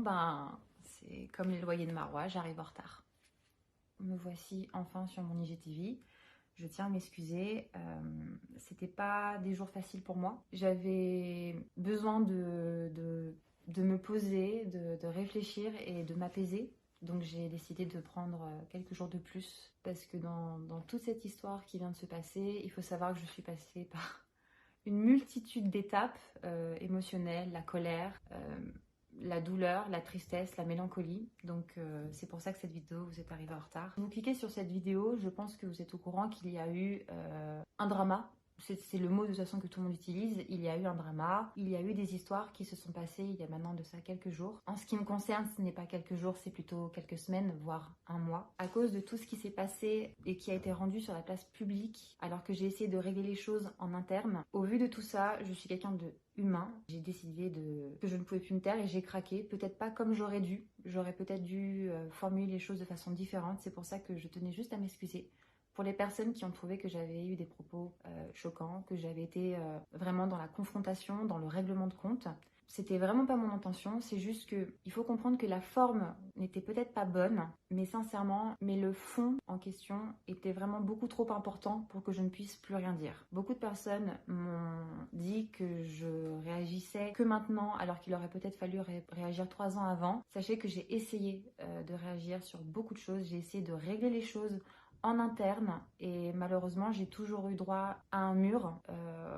ben, c'est comme les loyers de Marois, j'arrive en retard. Me voici enfin sur mon IGTV. Je tiens à m'excuser, c'était pas des jours faciles pour moi. J'avais besoin de me poser, de réfléchir et de m'apaiser. Donc j'ai décidé de prendre quelques jours de plus parce que dans toute cette histoire qui vient de se passer, il faut savoir que je suis passée par une multitude d'étapes émotionnelles, la colère, la douleur, la tristesse, la mélancolie. Donc c'est pour ça que cette vidéo, vous êtes arrivé en retard. Si vous cliquez sur cette vidéo, je pense que vous êtes au courant qu'il y a eu un drama. C'est le mot de toute façon que tout le monde utilise. Il y a eu un drama, il y a eu des histoires qui se sont passées il y a maintenant de ça quelques jours. En ce qui me concerne, ce n'est pas quelques jours, c'est plutôt quelques semaines, voire un mois. À cause de tout ce qui s'est passé et qui a été rendu sur la place publique, alors que j'ai essayé de régler les choses en interne, au vu de tout ça, je suis quelqu'un de humain. J'ai décidé que je ne pouvais plus me taire et j'ai craqué. Peut-être pas comme j'aurais dû. J'aurais peut-être dû formuler les choses de façon différente. C'est pour ça que je tenais juste à m'excuser. Pour les personnes qui ont trouvé que j'avais eu des propos choquants, que j'avais été vraiment dans la confrontation, dans le règlement de compte, c'était vraiment pas mon intention. C'est juste que il faut comprendre que la forme n'était peut-être pas bonne, mais sincèrement, le fond en question était vraiment beaucoup trop important pour que je ne puisse plus rien dire. Beaucoup de personnes m'ont dit que je réagissais que maintenant, alors qu'il aurait peut-être fallu réagir 3 ans avant. Sachez que j'ai essayé de réagir sur beaucoup de choses. J'ai essayé de régler les choses en interne et malheureusement j'ai toujours eu droit à un mur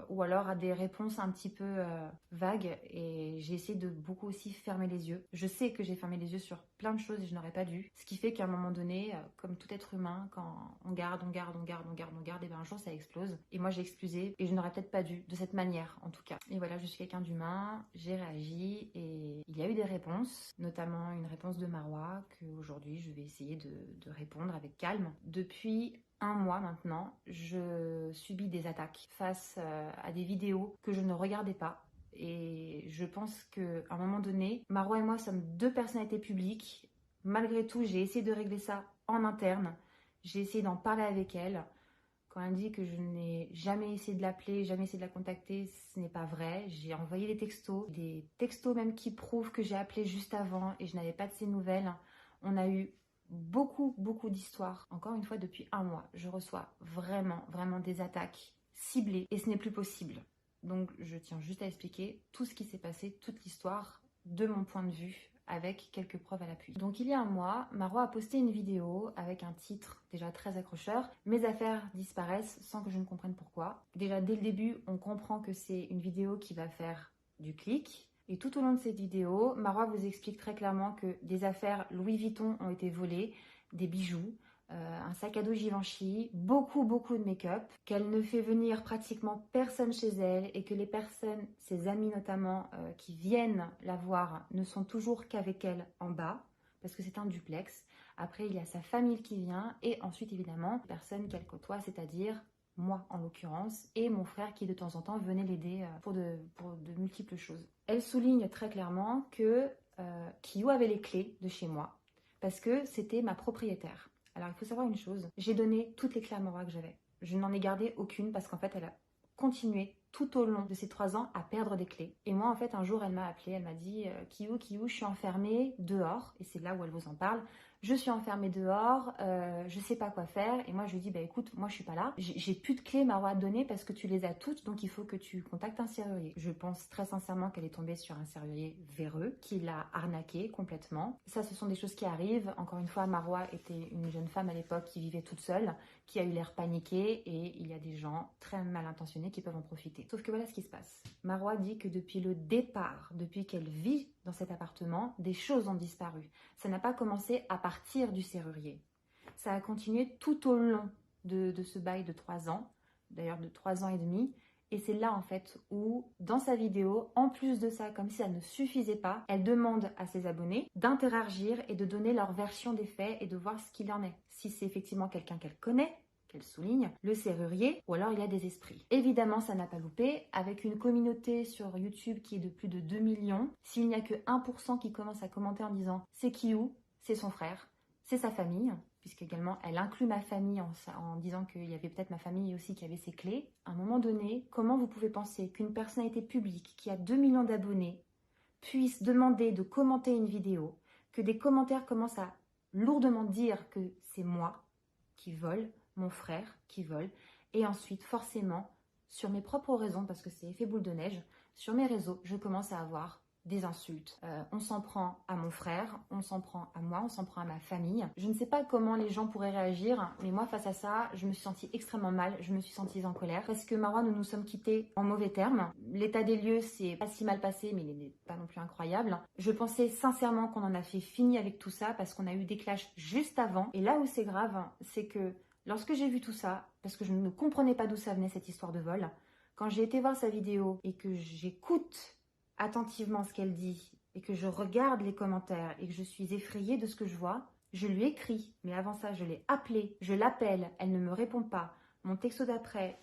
ou alors à des réponses un petit peu vagues et j'ai essayé de beaucoup aussi fermer les yeux. Je sais que j'ai fermé les yeux sur plein de choses et je n'aurais pas dû, ce qui fait qu'à un moment donné, comme tout être humain, quand on garde et bien un jour ça explose et moi j'ai explosé et je n'aurais peut-être pas dû de cette manière en tout cas. Et voilà, je suis quelqu'un d'humain, j'ai réagi et il y a eu des réponses, notamment une réponse de Marois qu'aujourd'hui je vais essayer de répondre avec calme. Depuis un mois maintenant, je subis des attaques face à des vidéos que je ne regardais pas. Et je pense qu'à un moment donné, Marois et moi sommes deux personnalités publiques. Malgré tout, j'ai essayé de régler ça en interne. J'ai essayé d'en parler avec elle. Quand elle dit que je n'ai jamais essayé de l'appeler, jamais essayé de la contacter, ce n'est pas vrai. J'ai envoyé des textos même qui prouvent que j'ai appelé juste avant et je n'avais pas de ses nouvelles. On a eu beaucoup d'histoires. Encore une fois, depuis un mois, je reçois vraiment des attaques ciblées et ce n'est plus possible. Donc je tiens juste à expliquer tout ce qui s'est passé, toute l'histoire de mon point de vue avec quelques preuves à l'appui. Donc il y a un mois, Marois a posté une vidéo avec un titre déjà très accrocheur. Mes affaires disparaissent sans que je ne comprenne pourquoi. Déjà dès le début, on comprend que c'est une vidéo qui va faire du clic. Et tout au long de cette vidéo, Marois vous explique très clairement que des affaires Louis Vuitton ont été volées, des bijoux, un sac à dos Givenchy, beaucoup de make-up, qu'elle ne fait venir pratiquement personne chez elle et que les personnes, ses amis notamment, qui viennent la voir ne sont toujours qu'avec elle en bas, parce que c'est un duplex. Après, il y a sa famille qui vient et ensuite, évidemment, les personnes qu'elle côtoie, c'est-à-dire moi en l'occurrence, et mon frère qui de temps en temps venait l'aider pour de multiples choses. Elle souligne très clairement que Kiyou avait les clés de chez moi, parce que c'était ma propriétaire. Alors il faut savoir une chose, j'ai donné toutes les clés à Marois que j'avais. Je n'en ai gardé aucune parce qu'en fait elle a continué tout au long de ces 3 ans à perdre des clés. Et moi en fait un jour elle m'a appelée, elle m'a dit Kiyou, je suis enfermée dehors, et c'est là où elle vous en parle. Je suis enfermée dehors, je sais pas quoi faire. Et moi je lui dis bah écoute, moi je suis pas là, j'ai plus de clés Marois à te donner parce que tu les as toutes, donc il faut que tu contactes un serrurier. Je pense très sincèrement qu'elle est tombée sur un serrurier véreux qui l'a arnaquée complètement. Ça, ce sont des choses qui arrivent. Encore une fois, Marois était une jeune femme à l'époque qui vivait toute seule, qui a eu l'air paniquée, et il y a des gens très mal intentionnés qui peuvent en profiter. Sauf que voilà ce qui se passe. Marois dit que depuis le départ, depuis qu'elle vit dans cet appartement, des choses ont disparu. Ça n'a pas commencé à partir du serrurier. Ça a continué tout au long de ce bail de 3 ans, d'ailleurs de 3 ans et demi. Et c'est là en fait où, dans sa vidéo, en plus de ça, comme si ça ne suffisait pas, elle demande à ses abonnés d'interagir et de donner leur version des faits et de voir ce qu'il en est. Si c'est effectivement quelqu'un qu'elle connaît, qu'elle souligne, le serrurier, ou alors il y a des esprits. Évidemment, ça n'a pas loupé, avec une communauté sur YouTube qui est de plus de 2 millions. S'il n'y a que 1% qui commence à commenter en disant « c'est Kiyou, c'est son frère, c'est sa famille », puisqu'également elle inclut ma famille en disant qu'il y avait peut-être ma famille aussi qui avait ses clés. À un moment donné, comment vous pouvez penser qu'une personnalité publique qui a 2 millions d'abonnés puisse demander de commenter une vidéo, que des commentaires commencent à lourdement dire que c'est moi qui vole, mon frère qui vole, et ensuite forcément, sur mes propres raisons, parce que c'est effet boule de neige, sur mes réseaux, je commence à avoir des insultes. On s'en prend à mon frère, on s'en prend à moi, on s'en prend à ma famille. Je ne sais pas comment les gens pourraient réagir, mais moi face à ça, je me suis sentie extrêmement mal, je me suis sentie en colère parce que Marwa, nous nous sommes quittés en mauvais termes. L'état des lieux, c'est pas si mal passé, mais il n'est pas non plus incroyable. Je pensais sincèrement qu'on en a fait fini avec tout ça parce qu'on a eu des clashs juste avant. Et là où c'est grave, c'est que lorsque j'ai vu tout ça, parce que je ne comprenais pas d'où ça venait cette histoire de vol, quand j'ai été voir sa vidéo et que j'écoute attentivement ce qu'elle dit et que je regarde les commentaires et que je suis effrayée de ce que je vois, je lui écris, mais avant ça je l'ai appelée, je l'appelle, elle ne me répond pas. Mon texto d'après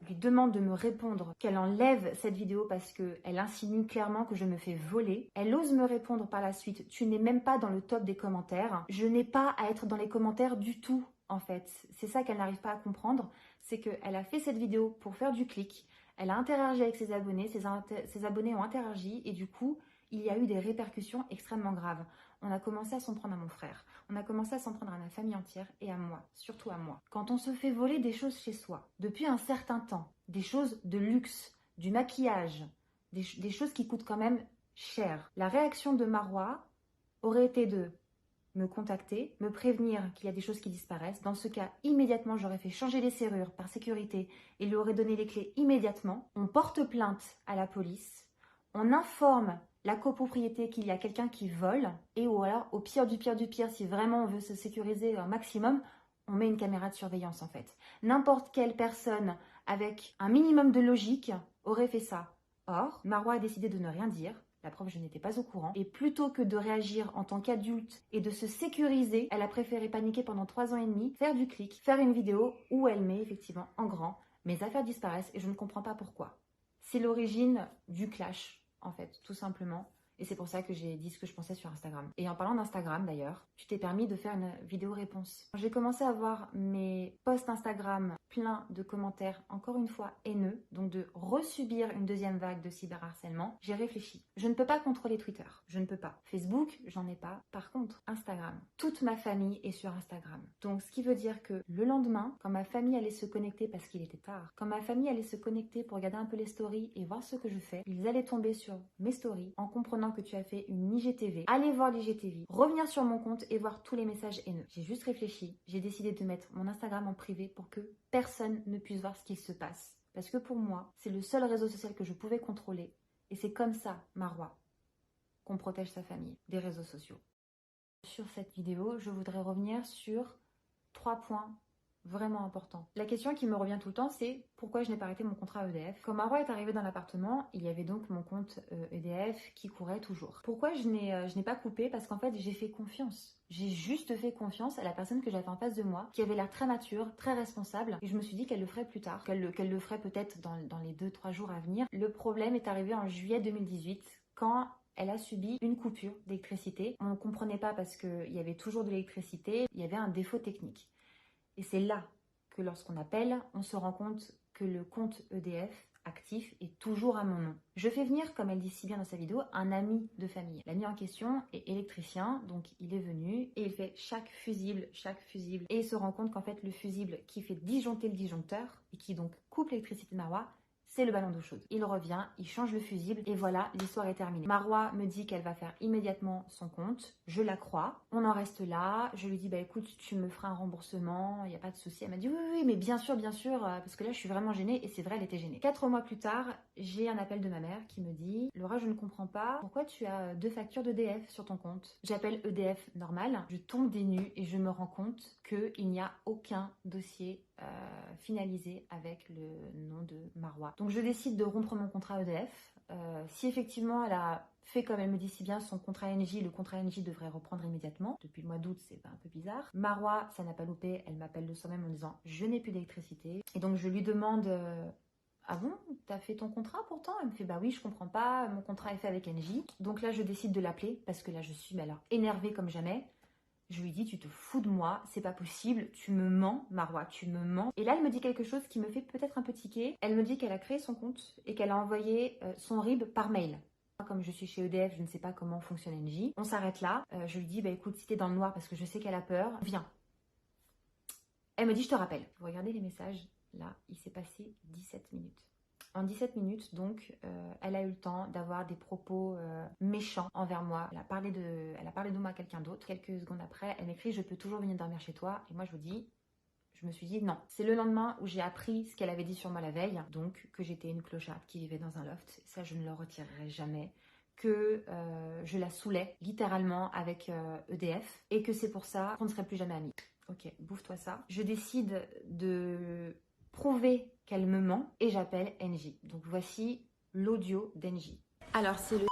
lui demande de me répondre, qu'elle enlève cette vidéo parce qu'elle insinue clairement que je me fais voler. Elle ose me répondre par la suite, tu n'es même pas dans le top des commentaires. Je n'ai pas à être dans les commentaires du tout en fait. C'est ça qu'elle n'arrive pas à comprendre, c'est qu'elle a fait cette vidéo pour faire du clic. Elle a interagi avec ses abonnés, ses abonnés ont interagi et du coup, il y a eu des répercussions extrêmement graves. On a commencé à s'en prendre à mon frère, on a commencé à s'en prendre à ma famille entière et à moi, surtout à moi. Quand on se fait voler des choses chez soi, depuis un certain temps, des choses de luxe, du maquillage, des choses qui coûtent quand même cher, la réaction de Marwa aurait été de me contacter, me prévenir qu'il y a des choses qui disparaissent. Dans ce cas, immédiatement, j'aurais fait changer les serrures par sécurité et lui aurais donné les clés immédiatement. On porte plainte à la police, on informe la copropriété qu'il y a quelqu'un qui vole et ou alors, au pire du pire du pire, si vraiment on veut se sécuriser un maximum, on met une caméra de surveillance en fait. N'importe quelle personne avec un minimum de logique aurait fait ça. Or, Marwa a décidé de ne rien dire. La preuve, je n'étais pas au courant. Et plutôt que de réagir en tant qu'adulte et de se sécuriser, elle a préféré paniquer pendant 3 ans et demi, faire du clic, faire une vidéo où elle met effectivement en grand mes affaires disparaissent et je ne comprends pas pourquoi. C'est l'origine du clash, en fait, tout simplement. Et c'est pour ça que j'ai dit ce que je pensais sur Instagram. Et en parlant d'Instagram d'ailleurs, tu t'es permis de faire une vidéo réponse. J'ai commencé à voir mes posts Instagram pleins de commentaires, encore une fois haineux, donc de resubir une deuxième vague de cyberharcèlement. J'ai réfléchi. Je ne peux pas contrôler Twitter, je ne peux pas. Facebook, j'en ai pas. Par contre, Instagram, toute ma famille est sur Instagram. Donc ce qui veut dire que le lendemain, quand ma famille allait se connecter parce qu'il était tard, quand ma famille allait se connecter pour regarder un peu les stories et voir ce que je fais, ils allaient tomber sur mes stories en comprenant que tu as fait une IGTV, aller voir l'IGTV, revenir sur mon compte et voir tous les messages haineux. J'ai juste réfléchi, j'ai décidé de mettre mon Instagram en privé pour que personne ne puisse voir ce qu'il se passe. Parce que pour moi, c'est le seul réseau social que je pouvais contrôler. Et c'est comme ça, Marwa, qu'on protège sa famille des réseaux sociaux. Sur cette vidéo, je voudrais revenir sur 3 points vraiment important. La question qui me revient tout le temps, c'est pourquoi je n'ai pas arrêté mon contrat EDF. Quand Marwa est arrivée dans l'appartement, il y avait donc mon compte EDF qui courait toujours. Pourquoi je n'ai pas coupé? Parce qu'en fait, j'ai fait confiance. J'ai juste fait confiance à la personne que j'avais en face de moi, qui avait l'air très mature, très responsable, et je me suis dit qu'elle le ferait plus tard, qu'elle le ferait peut-être dans les 2-3 jours à venir. Le problème est arrivé en juillet 2018, quand elle a subi une coupure d'électricité. On ne comprenait pas parce qu'il y avait toujours de l'électricité, il y avait un défaut technique. Et c'est là que lorsqu'on appelle, on se rend compte que le compte EDF actif est toujours à mon nom. Je fais venir, comme elle dit si bien dans sa vidéo, un ami de famille. L'ami en question est électricien, donc il est venu et il fait chaque fusible, et il se rend compte qu'en fait le fusible qui fait disjoncter le disjoncteur et qui donc coupe l'électricité de Marwa, c'est le ballon d'eau chaude. Il revient, il change le fusible et voilà, l'histoire est terminée. Marwa me dit qu'elle va faire immédiatement son compte. Je la crois. On en reste là. Je lui dis, bah écoute, tu me feras un remboursement, il n'y a pas de souci. Elle m'a dit, oui, mais bien sûr, parce que là, je suis vraiment gênée. Et c'est vrai, elle était gênée. 4 mois plus tard, j'ai un appel de ma mère qui me dit, Laura, je ne comprends pas pourquoi tu as 2 factures d'EDF sur ton compte. J'appelle EDF normal. Je tombe des nues et je me rends compte qu'il n'y a aucun dossier finalisé avec le nom de Marwa. Donc je décide de rompre mon contrat EDF. Si effectivement elle a fait comme elle me dit si bien son contrat NJ, le contrat NJ devrait reprendre immédiatement. Depuis le mois d'août, c'est un peu bizarre. Marwa, ça n'a pas loupé, elle m'appelle le soir même en disant je n'ai plus d'électricité. Et donc je lui demande ah bon, t'as fait ton contrat pourtant? Elle me fait bah oui, je comprends pas, mon contrat est fait avec NJ. Donc là je décide de l'appeler parce que là je suis alors énervée comme jamais. Je lui dis, tu te fous de moi, c'est pas possible, tu me mens, Marwa, tu me mens. Et là, elle me dit quelque chose qui me fait peut-être un peu tiquer. Elle me dit qu'elle a créé son compte et qu'elle a envoyé son RIB par mail. Comme je suis chez EDF, je ne sais pas comment fonctionne Engie. On s'arrête là. Je lui dis, bah écoute, si t'es dans le noir parce que je sais qu'elle a peur, viens. Elle me dit, je te rappelle. Vous regardez les messages, là, il s'est passé 17 minutes. En 17 minutes, donc, elle a eu le temps d'avoir des propos méchants envers moi. Elle a parlé de moi à quelqu'un d'autre. Quelques secondes après, elle m'écrit, je peux toujours venir dormir chez toi. Et moi, je me suis dit non. C'est le lendemain où j'ai appris ce qu'elle avait dit sur moi la veille, donc que j'étais une clocharde qui vivait dans un loft. Ça, je ne le retirerai jamais. Que je la saoulais littéralement avec EDF et que c'est pour ça qu'on ne serait plus jamais amis. Ok, bouffe-toi ça. Je décide de prouver qu'elle me ment et j'appelle Engie. Donc voici l'audio d'Engie. Alors c'est le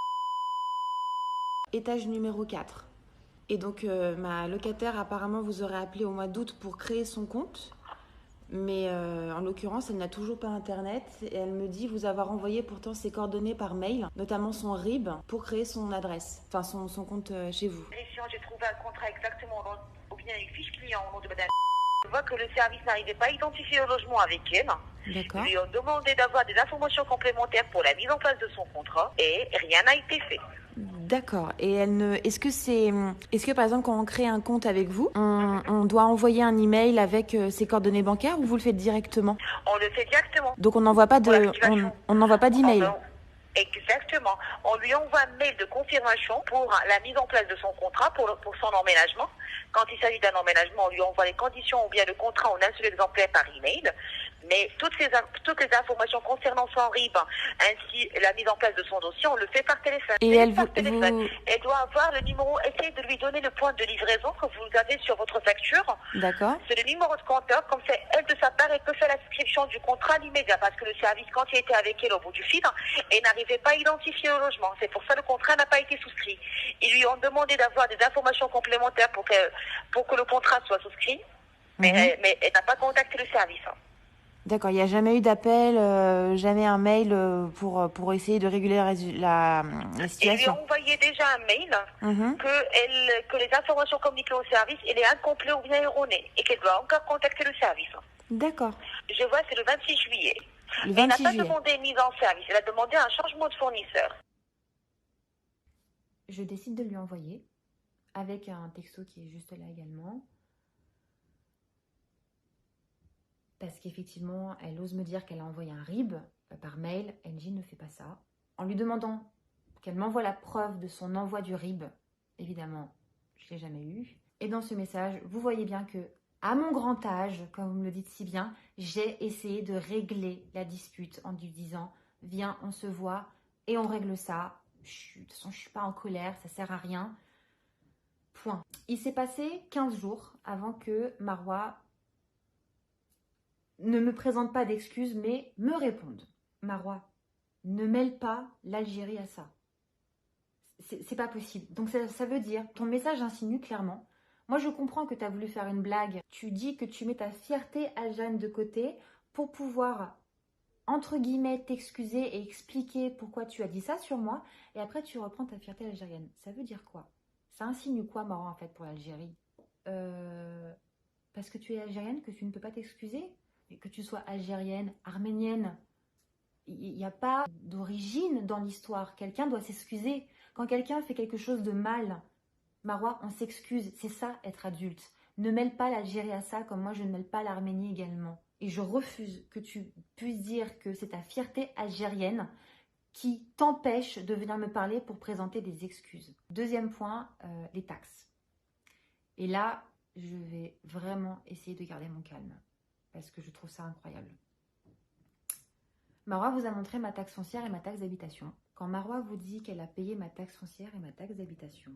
étage numéro 4. Et donc ma locataire apparemment vous aurait appelé au mois d'août pour créer son compte. Mais en l'occurrence, elle n'a toujours pas internet et elle me dit vous avoir envoyé pourtant ses coordonnées par mail, notamment son RIB, pour créer son adresse, enfin son compte chez vous. J'ai trouvé un contrat exactement ou bien une fiche client au nom de madame. Je vois que le service n'arrivait pas à identifier le logement avec elle. D'accord. Ils lui ont demandé d'avoir des informations complémentaires pour la mise en place de son contrat et rien n'a été fait. D'accord. Et est-ce que par exemple quand on crée un compte avec vous, on doit envoyer un email avec ses coordonnées bancaires ou vous le faites directement? On le fait directement. Donc on n'envoie pas d'email. Exactement. On lui envoie un mail de confirmation pour la mise en place de son contrat, pour son emménagement. Quand il s'agit d'un emménagement, on lui envoie les conditions ou bien le contrat en un seul exemplaire par email. Mais toutes les informations concernant son RIB, ainsi la mise en place de son dossier, on le fait par téléphone. Et Elle doit avoir le numéro, essayez de lui donner le point de livraison que vous avez sur votre facture. D'accord. C'est le numéro de compteur, comme c'est elle de sa part, elle peut faire la souscription du contrat à l'immédiat, parce que le service, quand il était avec elle au bout du fil, elle n'arrivait pas à identifier le logement. C'est pour ça que le contrat n'a pas été souscrit. Ils lui ont demandé d'avoir des informations complémentaires pour que le contrat soit souscrit, mais elle n'a pas contacté le service. D'accord, il n'y a jamais eu d'appel, jamais un mail pour essayer de réguler la situation. Elle lui a envoyé déjà un mail que les informations communiquées au service, il est incomplet ou bien erroné et qu'elle doit encore contacter le service. D'accord. Je vois, c'est le 26 juillet. Le 26 elle n'a pas juillet. demandé une mise en service, elle a demandé un changement de fournisseur. Je décide de lui envoyer, avec un texto qui est juste là également. Parce qu'effectivement, elle ose me dire qu'elle a envoyé un RIB par mail. Engie ne fait pas ça. En lui demandant qu'elle m'envoie la preuve de son envoi du RIB, évidemment, je ne l'ai jamais eu. Et dans ce message, vous voyez bien que, à mon grand âge, comme vous me le dites si bien, j'ai essayé de régler la dispute en lui disant « Viens, on se voit et on règle ça. De toute façon, je ne suis pas en colère, ça ne sert à rien. » Point. Il s'est passé 15 jours avant que Marois ne me présente pas d'excuses, mais me réponde. Marois, ne mêle pas l'Algérie à ça. C'est pas possible. Donc ça veut dire, ton message insinue clairement. Moi, je comprends que tu as voulu faire une blague. Tu dis que tu mets ta fierté algérienne de côté pour pouvoir, entre guillemets, t'excuser et expliquer pourquoi tu as dit ça sur moi. Et après, tu reprends ta fierté algérienne. Ça veut dire quoi? Ça insinue quoi, Marois, en fait, pour l'Algérie? Parce que tu es algérienne, que tu ne peux pas t'excuser? Et que tu sois algérienne, arménienne, il n'y a pas d'origine dans l'histoire. Quelqu'un doit s'excuser. Quand quelqu'un fait quelque chose de mal, Marois, on s'excuse. C'est ça, être adulte. Ne mêle pas l'Algérie à ça, comme moi je ne mêle pas l'Arménie également. Et je refuse que tu puisses dire que c'est ta fierté algérienne qui t'empêche de venir me parler pour présenter des excuses. Deuxième point, les taxes. Et là, je vais vraiment essayer de garder mon calme. Parce que je trouve ça incroyable. Marois vous a montré ma taxe foncière et ma taxe d'habitation. Quand Marois vous dit qu'elle a payé ma taxe foncière et ma taxe d'habitation,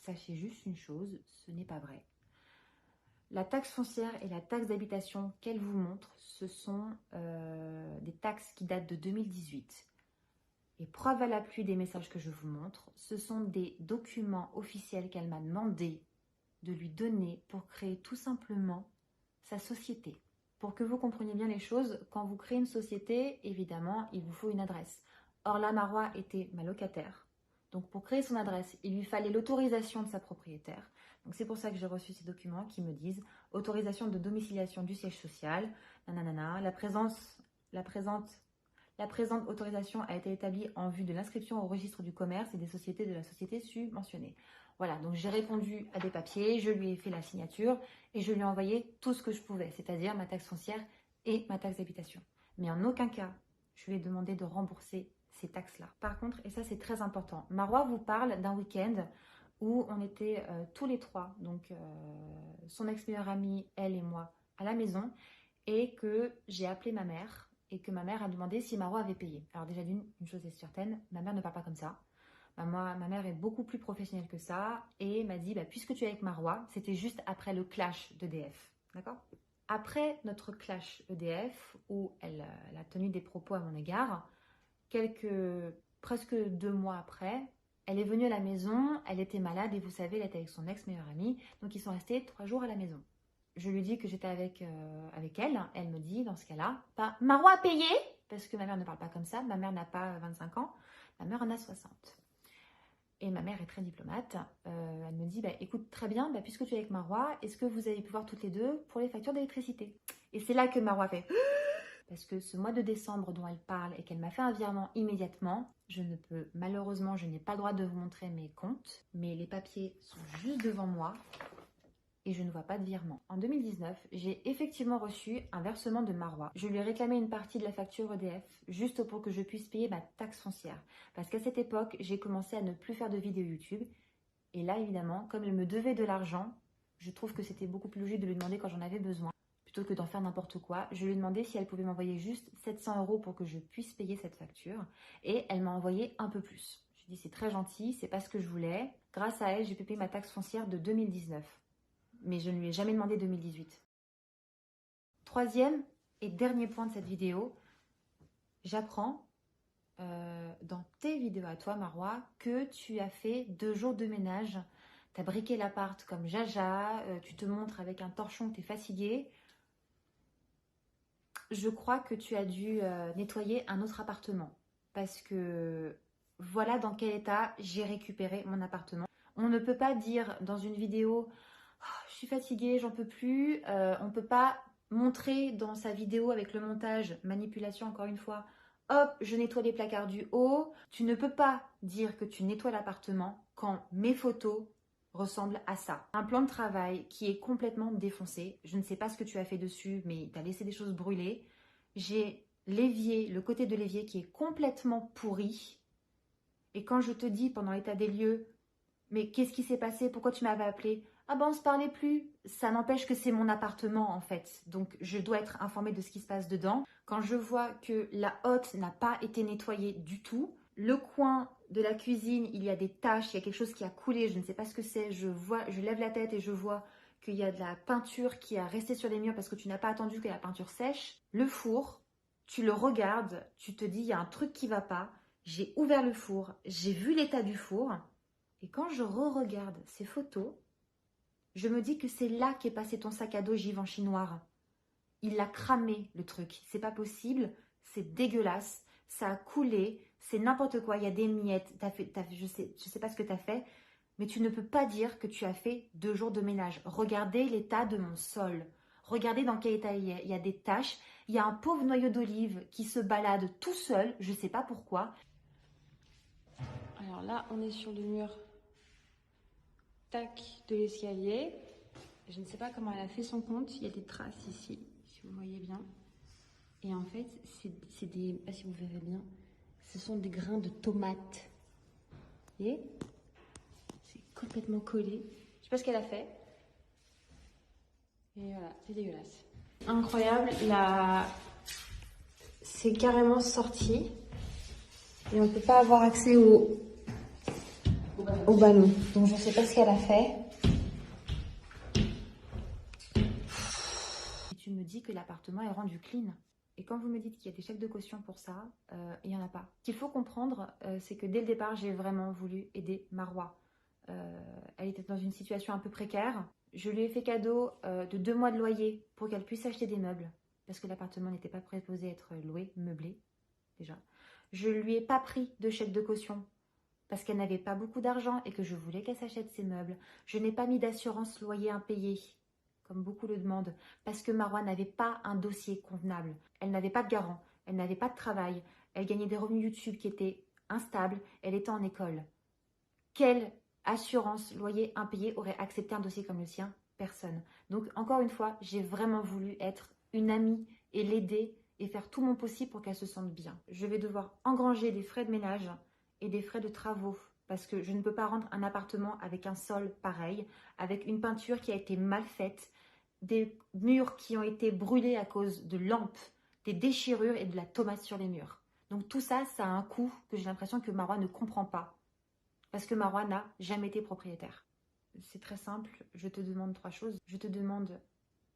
sachez juste une chose, ce n'est pas vrai. La taxe foncière et la taxe d'habitation qu'elle vous montre, ce sont des taxes qui datent de 2018. Et preuve à l'appui des messages que je vous montre, ce sont des documents officiels qu'elle m'a demandé de lui donner pour créer tout simplement sa société. Pour que vous compreniez bien les choses, quand vous créez une société, évidemment, il vous faut une adresse. Or là, Marois était ma locataire. Donc pour créer son adresse, il lui fallait l'autorisation de sa propriétaire. Donc c'est pour ça que j'ai reçu ces documents qui me disent autorisation de domiciliation du siège social, nanana, la présente La présente autorisation a été établie en vue de l'inscription au registre du commerce et des sociétés de la société subventionnée. Voilà, donc j'ai répondu à des papiers, je lui ai fait la signature et je lui ai envoyé tout ce que je pouvais, c'est-à-dire ma taxe foncière et ma taxe d'habitation. Mais en aucun cas, je lui ai demandé de rembourser ces taxes-là. Par contre, et ça c'est très important, Marois vous parle d'un week-end où on était tous les trois, donc son ex-meilleure amie, elle et moi, à la maison, et que j'ai appelé ma mère et que ma mère a demandé si Marois avait payé. Alors déjà une chose est certaine, ma mère ne parle pas comme ça. Ma mère est beaucoup plus professionnelle que ça et m'a dit, puisque tu es avec Marois, c'était juste après le clash d'EDF, d'accord? Après notre clash EDF, où elle a tenu des propos à mon égard, presque 2 mois après, elle est venue à la maison, elle était malade et vous savez, elle était avec son ex-meilleur ami, donc ils sont restés 3 jours à la maison. Je lui dis que j'étais avec elle, elle me dit dans ce cas-là, Marois a payé, parce que ma mère ne parle pas comme ça, ma mère n'a pas 25 ans, ma mère en a 60. Et ma mère est très diplomate, elle me dit, écoute, très bien, puisque tu es avec Marois, est-ce que vous allez pouvoir toutes les deux pour les factures d'électricité? Et c'est là que Marois fait, parce que ce mois de décembre dont elle parle et qu'elle m'a fait un virement immédiatement, malheureusement, je n'ai pas le droit de vous montrer mes comptes, mais les papiers sont juste devant moi et je ne vois pas de virement. En 2019, j'ai effectivement reçu un versement de Marois. Je lui ai réclamé une partie de la facture EDF, juste pour que je puisse payer ma taxe foncière. Parce qu'à cette époque, j'ai commencé à ne plus faire de vidéos YouTube. Et là, évidemment, comme elle me devait de l'argent, je trouve que c'était beaucoup plus logique de lui demander quand j'en avais besoin, plutôt que d'en faire n'importe quoi. Je lui ai demandé si elle pouvait m'envoyer juste 700 € pour que je puisse payer cette facture. Et elle m'a envoyé un peu plus. Je lui ai dit, c'est très gentil, c'est pas ce que je voulais. Grâce à elle, j'ai pu payer ma taxe foncière de 2019. Mais je ne lui ai jamais demandé 2018. Troisième et dernier point de cette vidéo, j'apprends dans tes vidéos à toi, Marois, que tu as fait 2 jours de ménage. Tu as briqué l'appart comme Jaja, tu te montres avec un torchon que tu es fatigué. Je crois que tu as dû nettoyer un autre appartement. Parce que voilà dans quel état j'ai récupéré mon appartement. On ne peut pas dire dans une vidéo... je suis fatiguée, j'en peux plus. On ne peut pas montrer dans sa vidéo avec le montage, manipulation encore une fois, hop, je nettoie les placards du haut. Tu ne peux pas dire que tu nettoies l'appartement quand mes photos ressemblent à ça. Un plan de travail qui est complètement défoncé. Je ne sais pas ce que tu as fait dessus, mais tu as laissé des choses brûler. J'ai l'évier, le côté de l'évier qui est complètement pourri. Et quand je te dis pendant l'état des lieux, mais qu'est-ce qui s'est passé? Pourquoi tu m'avais appelé? Ah on se parlait plus. Ça n'empêche que c'est mon appartement en fait. Donc je dois être informée de ce qui se passe dedans. Quand je vois que la hotte n'a pas été nettoyée du tout, le coin de la cuisine, il y a des taches, il y a quelque chose qui a coulé, je ne sais pas ce que c'est. Je lève la tête et je vois qu'il y a de la peinture qui a resté sur les murs parce que tu n'as pas attendu que la peinture sèche. Le four, tu le regardes, tu te dis il y a un truc qui va pas. J'ai ouvert le four, j'ai vu l'état du four. Et quand je re-regarde ces photos, je me dis que c'est là qu'est passé ton sac à dos Givenchy noir. Il l'a cramé, le truc. C'est pas possible, c'est dégueulasse, ça a coulé, c'est n'importe quoi, il y a des miettes. Je sais pas ce que tu as fait, mais tu ne peux pas dire que tu as fait 2 jours de ménage. Regardez l'état de mon sol. Regardez dans quel état il est. Il y a des taches, il y a un pauvre noyau d'olive qui se balade tout seul, je sais pas pourquoi. Alors là, on est sur le mur de l'escalier. Je ne sais pas comment elle a fait son compte. Il y a des traces ici, si vous voyez bien. Et en fait, c'est des... Je sais pas si vous verrez bien. Ce sont des grains de tomates. Vous voyez? C'est complètement collé. Je sais pas ce qu'elle a fait. Et voilà, c'est dégueulasse. Incroyable. Là, c'est carrément sorti. Et on ne peut pas avoir accès au ballon. Donc je ne sais pas ce qu'elle a fait. Et tu me dis que l'appartement est rendu clean. Et quand vous me dites qu'il y a des chèques de caution pour ça, il n'y en a pas. Ce qu'il faut comprendre, c'est que dès le départ, j'ai vraiment voulu aider Marois. Elle était dans une situation un peu précaire. Je lui ai fait cadeau de 2 mois de loyer pour qu'elle puisse acheter des meubles. Parce que l'appartement n'était pas préposé être loué, meublé, déjà. Je lui ai pas pris de chèque de caution parce qu'elle n'avait pas beaucoup d'argent et que je voulais qu'elle s'achète ses meubles. Je n'ai pas mis d'assurance loyer impayé, comme beaucoup le demandent, parce que Marois n'avait pas un dossier convenable. Elle n'avait pas de garant, elle n'avait pas de travail, Elle gagnait des revenus YouTube qui étaient instables. Elle était en école. Quelle assurance loyer impayé aurait accepté un dossier comme le sien? Personne. Donc, encore une fois, j'ai vraiment voulu être une amie et l'aider et faire tout mon possible pour qu'elle se sente bien. Je vais devoir engranger des frais de ménage et des frais de travaux parce que je ne peux pas rendre un appartement avec un sol pareil, avec une peinture qui a été mal faite, des murs qui ont été brûlés à cause de lampes, des déchirures et de la tomate sur les murs. Donc tout ça, ça a un coût que j'ai l'impression que Marois ne comprend pas parce que Marois n'a jamais été propriétaire. C'est très simple, je te demande 3 choses. Je te demande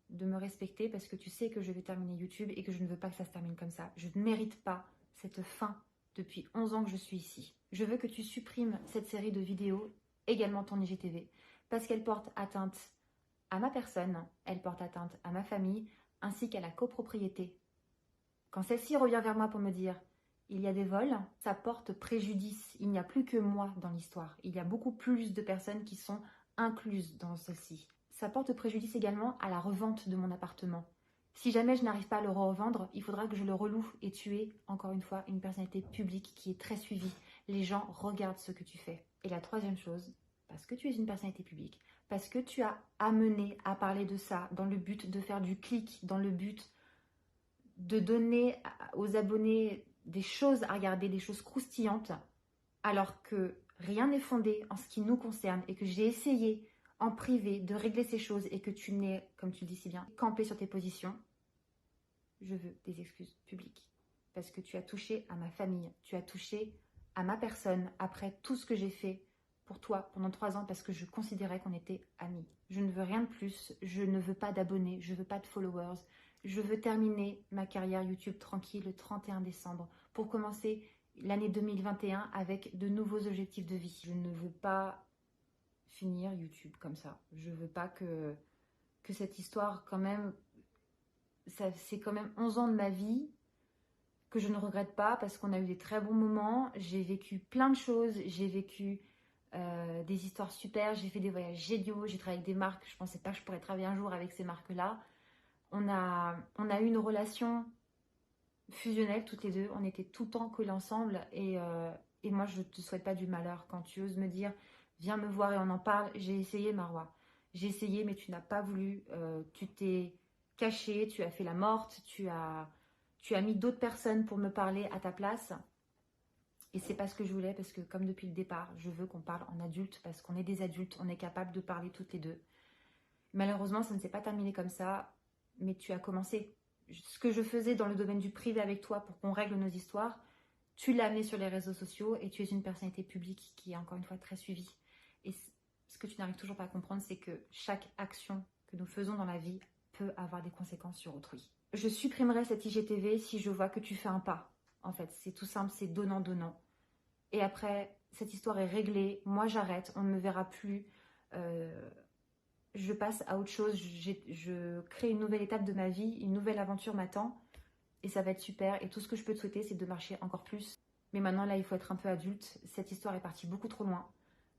de me respecter parce que tu sais que je vais terminer YouTube et que je ne veux pas que ça se termine comme ça. Je ne mérite pas cette fin depuis 11 ans que je suis ici. Je veux que tu supprimes cette série de vidéos, également ton IGTV, parce qu'elle porte atteinte à ma personne, elle porte atteinte à ma famille, ainsi qu'à la copropriété. Quand celle-ci revient vers moi pour me dire « il y a des vols », ça porte préjudice. Il n'y a plus que moi dans l'histoire. Il y a beaucoup plus de personnes qui sont incluses dans celle-ci. Ça porte préjudice également à la revente de mon appartement. Si jamais je n'arrive pas à le revendre, il faudra que je le reloue et tu es, encore une fois, une personnalité publique qui est très suivie. Les gens regardent ce que tu fais. Et la troisième chose, parce que tu es une personnalité publique, parce que tu as amené à parler de ça dans le but de faire du clic, dans le but de donner aux abonnés des choses à regarder, des choses croustillantes, alors que rien n'est fondé en ce qui nous concerne et que j'ai essayé en privé de régler ces choses et que tu n'es, comme tu le dis si bien, campé sur tes positions, je veux des excuses publiques. Parce que tu as touché à ma famille, tu as touché à ma personne après tout ce que j'ai fait pour toi pendant 3 ans parce que je considérais qu'on était amis. Je ne veux rien de plus, je ne veux pas d'abonnés, je ne veux pas de followers. Je veux terminer ma carrière YouTube tranquille le 31 décembre pour commencer l'année 2021 avec de nouveaux objectifs de vie. Je ne veux pas finir YouTube comme ça. Je veux pas que cette histoire quand même, c'est quand même 11 ans de ma vie que je ne regrette pas parce qu'on a eu des très bons moments. J'ai vécu plein de choses, j'ai vécu des histoires super, j'ai fait des voyages géniaux, j'ai travaillé avec des marques, je pensais pas que je pourrais travailler un jour avec ces marques-là. On a eu une relation fusionnelle toutes les deux, on était tout le temps collés ensemble et moi je te souhaite pas du malheur quand tu oses me dire viens me voir et on en parle. J'ai essayé Marois, j'ai essayé mais tu n'as pas voulu, tu t'es caché, tu as fait la morte, tu as mis d'autres personnes pour me parler à ta place et c'est pas ce que je voulais parce que comme depuis le départ je veux qu'on parle en adulte parce qu'on est des adultes, on est capable de parler toutes les deux. Malheureusement ça ne s'est pas terminé comme ça mais tu as commencé. Ce que je faisais dans le domaine du privé avec toi pour qu'on règle nos histoires, tu l'as amené sur les réseaux sociaux et tu es une personnalité publique qui est encore une fois très suivie. Et ce que tu n'arrives toujours pas à comprendre, c'est que chaque action que nous faisons dans la vie peut avoir des conséquences sur autrui. Je supprimerai cet IGTV si je vois que tu fais un pas. En fait, c'est tout simple, c'est donnant-donnant. Et après, cette histoire est réglée, moi j'arrête, on ne me verra plus. Je passe à autre chose, je crée une nouvelle étape de ma vie, une nouvelle aventure m'attend et ça va être super et tout ce que je peux te souhaiter c'est de marcher encore plus. Mais maintenant là il faut être un peu adulte, cette histoire est partie beaucoup trop loin.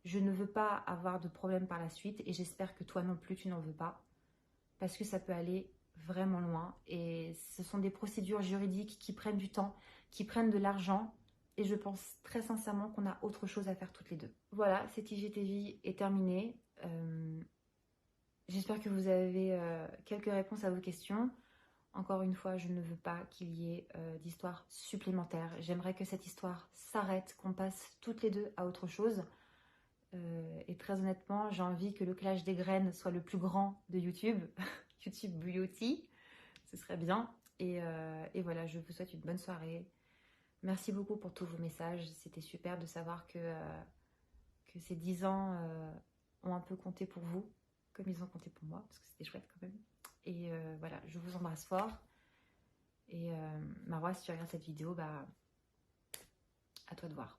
Je ne veux pas avoir de problème par la suite et j'espère que toi non plus tu n'en veux pas parce que ça peut aller vraiment loin et ce sont des procédures juridiques qui prennent du temps, qui prennent de l'argent et je pense très sincèrement qu'on a autre chose à faire toutes les deux. Voilà, cette IGTV est terminée. J'espère que vous avez quelques réponses à vos questions. Encore une fois, je ne veux pas qu'il y ait d'histoire supplémentaire. J'aimerais que cette histoire s'arrête, qu'on passe toutes les deux à autre chose. Et très honnêtement, j'ai envie que le clash des graines soit le plus grand de YouTube. YouTube Beauty, ce serait bien. Et voilà, je vous souhaite une bonne soirée. Merci beaucoup pour tous vos messages. C'était super de savoir que ces 10 ans ont un peu compté pour vous, comme ils ont compté pour moi, parce que c'était chouette quand même. Et voilà, je vous embrasse fort. Et Marois, si tu regardes cette vidéo, bah, à toi de voir.